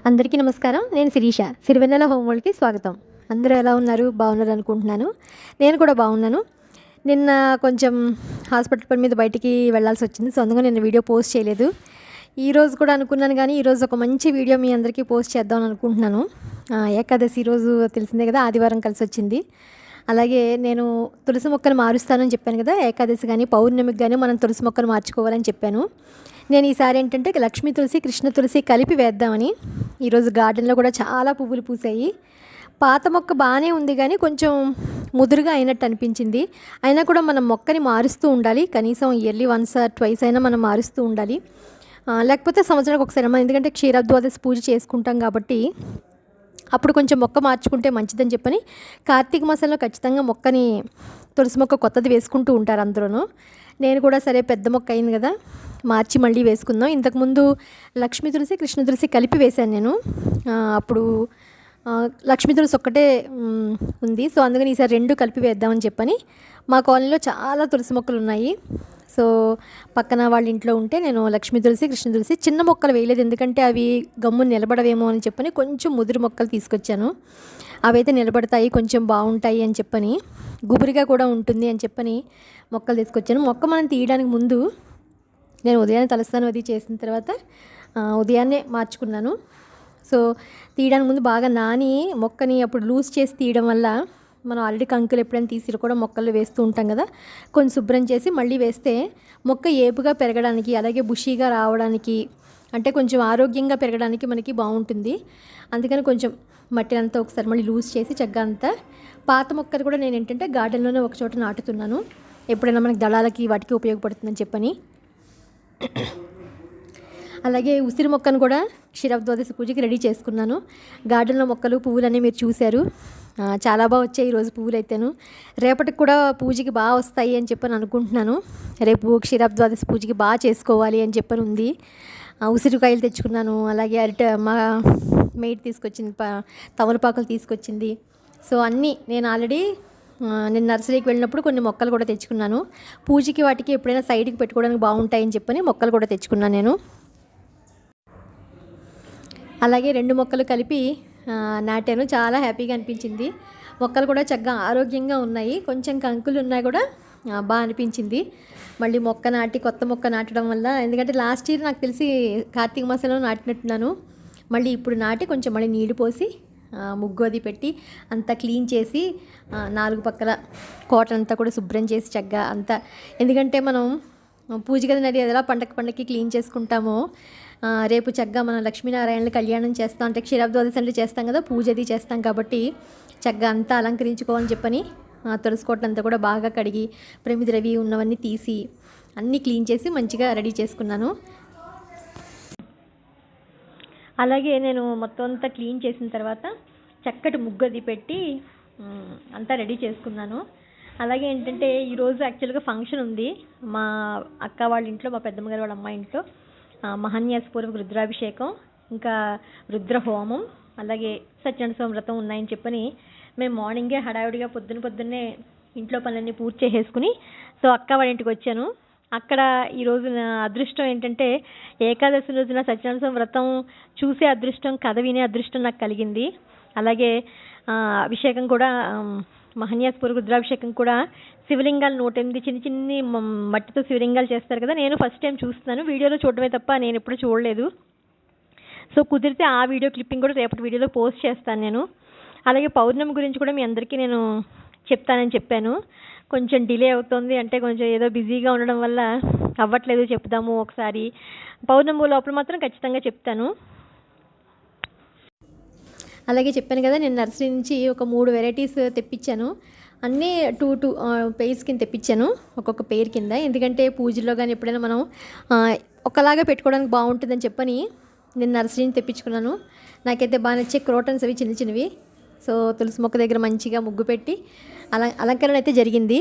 అందరికీ నమస్కారం. నేను శిరీష. సిరివెన్నెల హోమ్ వరల్డ్‌కి స్వాగతం. అందరూ ఎలా ఉన్నారు? బాగున్నారు అనుకుంటున్నాను. నేను కూడా బాగున్నాను. నిన్న కొంచెం హాస్పిటల్ పని మీద బయటికి వెళ్ళాల్సొచ్చింది. సో, అందుకని నిన్న వీడియో పోస్ట్ చేయలేదు. ఈరోజు కూడా అనుకున్నాను గానీ, ఈరోజు ఒక మంచి వీడియో మీ అందరికీ పోస్ట్ చేద్దామని అనుకుంటున్నాను. ఏకాదశి ఈరోజు తెలిసిందే కదా! ఆదివారం కలిసొచ్చింది. అలాగే నేను తులసి మొక్కను మారుస్తానని చెప్పాను కదా! ఏకాదశి గానీ, పౌర్ణమికి గానీ మనం తులసి మొక్కను మార్చుకోవాలని చెప్పాను. నేను ఈసారి ఏంటంటే లక్ష్మీ తులసి, కృష్ణ తులసి కలిపి వేద్దామని. ఈరోజు గార్డెన్లో కూడా చాలా పువ్వులు పూసాయి. పాత మొక్క బాగానే ఉంది కానీ కొంచెం ముదురుగా అయినట్టు అనిపించింది. అయినా కూడా మనం మొక్కని మారుస్తూ ఉండాలి. కనీసం ఇయర్లీ వన్స్ ఆర్ ట్వైస్ అయినా మనం మారుస్తూ ఉండాలి. లేకపోతే సంవత్సరానికి ఒకసారి మనం, ఎందుకంటే క్షీరద్వాదశి పూజ చేసుకుంటాం కాబట్టి అప్పుడు కొంచెం మొక్క మార్చుకుంటే మంచిదని చెప్పని కార్తీక మాసంలో ఖచ్చితంగా మొక్కని, తులసి మొక్క కొత్తది వేసుకుంటూ ఉంటారు అందరూను. నేను కూడా సరే పెద్ద మొక్క అయింది కదా, మార్చి మళ్ళీ వేసుకుందాం. ఇంతకుముందు లక్ష్మీ తులసి, కృష్ణ తులసి కలిపి వేశాను నేను. అప్పుడు లక్ష్మీ తులసి ఒక్కటే ఉంది. సో అందుకని ఈసారి రెండు కలిపి వేద్దామని చెప్పని, మా కాలనీలో చాలా తులసి మొక్కలు ఉన్నాయి. సో పక్కన వాళ్ళ ఇంట్లో ఉంటే నేను లక్ష్మీ తులసి, కృష్ణ తులసి చిన్న మొక్కలు వేయలేదు, ఎందుకంటే అవి గమ్మున నిలబడవేమో అని చెప్పని కొంచెం ముదురు మొక్కలు తీసుకొచ్చాను. అవైతే నిలబడతాయి, కొంచెం బాగుంటాయి అని చెప్పని, గుబురుగా కూడా ఉంటుంది అని చెప్పని మొక్కలు తీసుకొచ్చాను. మొక్క మనం తీయడానికి ముందు నేను ఉదయాన్నే తలస్నానం అది చేసిన తర్వాత ఉదయాన్నే మార్చుకున్నాను. సో తీయడానికి ముందు బాగా నాని మొక్కని అప్పుడు లూజ్ చేసి తీయడం వల్ల మనం ఆల్రెడీ కంకులు ఎప్పుడైనా తీసి కూడా మొక్కలు వేస్తూ ఉంటాం కదా, కొంచెం శుభ్రం చేసి మళ్ళీ వేస్తే మొక్క ఏపుగా పెరగడానికి, అలాగే బుషీగా రావడానికి, అంటే కొంచెం ఆరోగ్యంగా పెరగడానికి మనకి బాగుంటుంది. అందుకని కొంచెం మట్టి అంతా ఒకసారి మళ్ళీ లూజ్ చేసి చక్కగా అంతా పాత మొక్కలు కూడా నేను ఏంటంటే గార్డెన్లోనే ఒక చోట నాటుతున్నాను, ఎప్పుడైనా మనకి దళాలకి వాటికి ఉపయోగపడుతుందని చెప్పని. అలాగే ఉసిరి మొక్కను కూడా క్షీరద్వాదశి పూజకి రెడీ చేసుకున్నాను. గార్డెన్లో మొక్కలు పువ్వులన్నీ మీరు చూశారు. చాలా బాగా వచ్చాయి ఈరోజు పువ్వులు అయితేను. రేపటికి కూడా పూజకి బాగా వస్తాయి అని చెప్పని అనుకుంటున్నాను. రేపు క్షీరద్వాదశి పూజకి బాగా చేసుకోవాలి అని చెప్పని ఉంది. ఉసిరికాయలు తెచ్చుకున్నాను. అలాగే మా మెయిట్ తీసుకొచ్చింది, తమలపాకులు తీసుకొచ్చింది. సో అన్నీ నేను ఆల్రెడీ నేను నర్సరీకి వెళ్ళినప్పుడు కొన్ని మొక్కలు కూడా తెచ్చుకున్నాను. పూజకి వాటికి ఎప్పుడైనా సైడ్కి పెట్టుకోవడానికి బాగుంటాయని చెప్పని మొక్కలు కూడా తెచ్చుకున్నాను నేను. అలాగే రెండు మొక్కలు కలిపి నాటాను. చాలా హ్యాపీగా అనిపించింది. మొక్కలు కూడా చక్కగా ఆరోగ్యంగా ఉన్నాయి. కొంచెం కంకులు ఉన్నా కూడా బాగా అనిపించింది. మళ్ళీ మొక్క నాటి కొత్త మొక్క నాటడం వల్ల, ఎందుకంటే లాస్ట్ ఇయర్ నాకు తెలిసి కార్తీక మాసంలో నాటినట్టున్నాను. మళ్ళీ ఇప్పుడు నాటి కొంచెం మళ్ళీ నీళ్లు పోసి ముగ్గు అది పెట్టి అంతా క్లీన్ చేసి 4 పక్కల కోటంతా కూడా శుభ్రం చేసి చక్కగా అంతా, ఎందుకంటే మనం పూజ గదిని అది ఎలా పండగకి క్లీన్ చేసుకుంటామో, రేపు చక్కగా మనం లక్ష్మీనారాయణని కళ్యాణం చేస్తాం, అంటే క్షీరద్వాదశి అంటే చేస్తాం కదా, పూజ అది చేస్తాం కాబట్టి చక్కగా అంతా అలంకరించుకోవాలని చెప్పని తులసి కోటంతా కూడా బాగా కడిగి ప్రమిదలు ఉన్నవన్నీ తీసి అన్నీ క్లీన్ చేసి మంచిగా రెడీ చేసుకున్నాను. అలాగే నేను మొత్తం అంతా క్లీన్ చేసిన తర్వాత చక్కటి ముగ్గు అది పెట్టి అంతా రెడీ చేసుకున్నాను. అలాగే ఏంటంటే ఈరోజు యాక్చువల్గా ఫంక్షన్ ఉంది మా అక్క వాళ్ళ ఇంట్లో, మా పెద్దమ్మగారు వాళ్ళ అమ్మాయి ఇంట్లో. మహాన్యాసపూర్వక రుద్రాభిషేకం, ఇంకా రుద్రహోమం, అలాగే సత్యనారాయణ స్వామి వ్రతం ఉన్నాయని చెప్పని మేము మార్నింగే హడావిడిగా పొద్దున్నే ఇంట్లో పనులన్నీ పూర్తి చేసేసుకుని సో అక్క వాళ్ళ ఇంటికి వచ్చాను. అక్కడ ఈరోజు నా అదృష్టం ఏంటంటే ఏకాదశి రోజున సత్యనారాయణ స్వామి వ్రతం చూసే అదృష్టం, కథ వినే అదృష్టం నాకు కలిగింది. అలాగే అభిషేకం కూడా, మహాన్యాసపూర్వక రుద్రాభిషేకం కూడా శివలింగాలు 108 చిన్ని మట్టితో శివలింగాలు చేస్తారు కదా, నేను ఫస్ట్ టైం చూస్తున్నాను. వీడియోలో చూడడమే తప్ప నేను ఎప్పుడు చూడలేదు. సో కుదిరితే ఆ వీడియో క్లిప్పింగ్ కూడా రేపటి వీడియోలో పోస్ట్ చేస్తాను నేను. అలాగే పౌర్ణమి గురించి కూడా మీ అందరికీ నేను చెప్తానని చెప్పాను. కొంచెం డిలే అవుతుంది, అంటే కొంచెం ఏదో బిజీగా ఉండడం వల్ల అవ్వట్లేదు. చెప్దాము ఒకసారి, పౌర్ణమి లోపల మాత్రం ఖచ్చితంగా చెప్తాను. అలాగే చెప్పాను కదా, నేను నర్సరీ నుంచి ఒక 3 వెరైటీస్ తెప్పించాను. అన్నీ 2 పెయిర్స్ కింద తెప్పించాను, ఒక్కొక్క పెయిర్ కింద. ఎందుకంటే పూజల్లో కానీ ఎప్పుడైనా మనం ఒకలాగా పెట్టుకోవడానికి బాగుంటుందని చెప్పని నేను నర్సరీ నుంచి తెప్పించుకున్నాను. నాకైతే బాగా నచ్చే క్రోటన్స్ అవి చిన్నవి. సో తులసి మొక్క దగ్గర మంచిగా ముగ్గు పెట్టి అలంకరణ అయితే జరిగింది.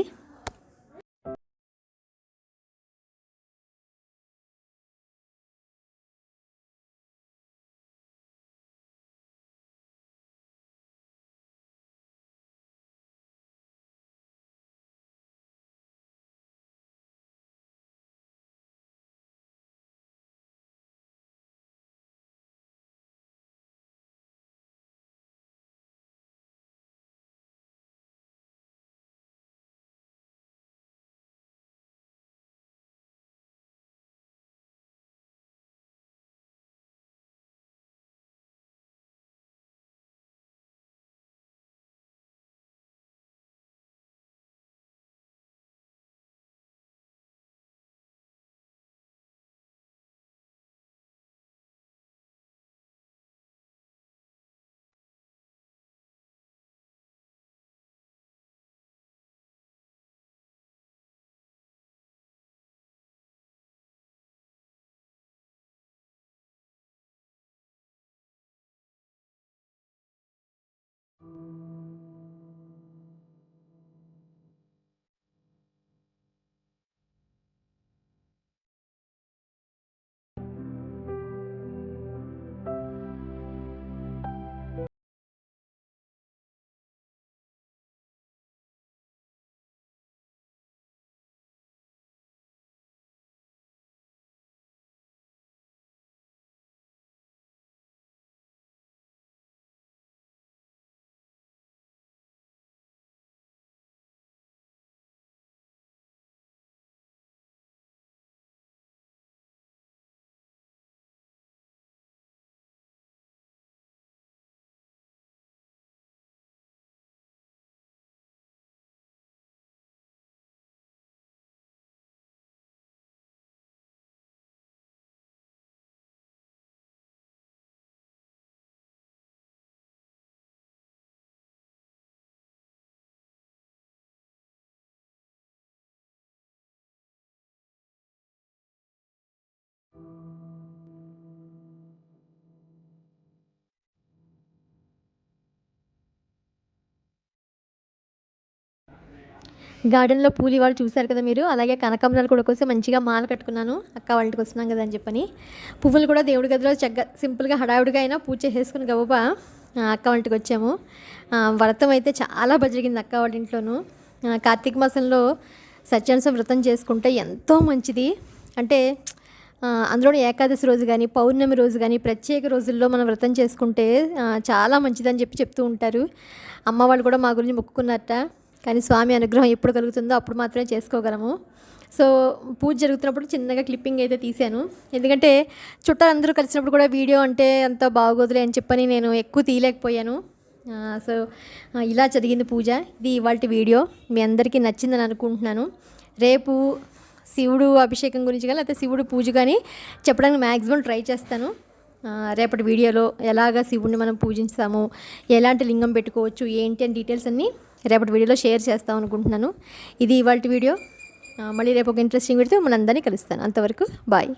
గార్డెన్లో పూలు ఇవాళ చూశారు కదా మీరు. అలాగే కనకాంబరాలు కూడా కోసం మంచిగా మాల కట్టుకున్నాను, అక్క వాళ్ళ ఇంటికి వస్తున్నాం కదా అని చెప్పని. పువ్వులు కూడా దేవుడి గదిలో చక్కగా సింపుల్గా హడావుడిగా అయినా పూజ చేసేసుకుని గబగబా అక్క వాళ్ళ ఇంటికి వచ్చాము. వ్రతం అయితే చాలా బాగా జరిగింది అక్క వాళ్ళ ఇంట్లోనూ. కార్తీక మాసంలో సత్యానుసం వ్రతం చేసుకుంటే ఎంతో మంచిది. అంటే అందులోని ఏకాదశి రోజు కానీ పౌర్ణమి రోజు కానీ ప్రత్యేక రోజుల్లో మనం వ్రతం చేసుకుంటే చాలా మంచిదని చెప్తూ ఉంటారు. అమ్మ వాళ్ళు కూడా మా గురించి మొక్కుకున్నారట. కానీ స్వామి అనుగ్రహం ఎప్పుడు కలుగుతుందో అప్పుడు మాత్రమే చేసుకోగలము. సో పూజ జరుగుతున్నప్పుడు చిన్నగా క్లిప్పింగ్ అయితే తీశాను. ఎందుకంటే చుట్టాలు అందరూ కలిసినప్పుడు కూడా వీడియో అంటే అంత బాగోదులే అని చెప్పని నేను ఎక్కువ తీయలేకపోయాను. సో ఇలా జరిగింది పూజ. ఇది ఇవాల్టి వీడియో. మీ అందరికీ నచ్చిందని అనుకుంటున్నాను. రేపు శివుడు అభిషేకం గురించి కానీ లేకపోతే శివుడు పూజ కానీ చెప్పడానికి మ్యాక్సిమం ట్రై చేస్తాను. రేపటి వీడియోలో ఎలాగ శివుడిని మనం పూజిస్తాము, ఎలాంటి లింగం పెట్టుకోవచ్చు ఏంటి అని డీటెయిల్స్ అన్నీ రేపటి వీడియోలో షేర్ చేస్తాం అనుకుంటున్నాను. ఇది ఇవాల్టి వీడియో. మళ్ళీ రేపు ఒక ఇంట్రెస్టింగ్ వీడియోతో మనందరినీ కలుస్తాను. అంతవరకు బాయ్.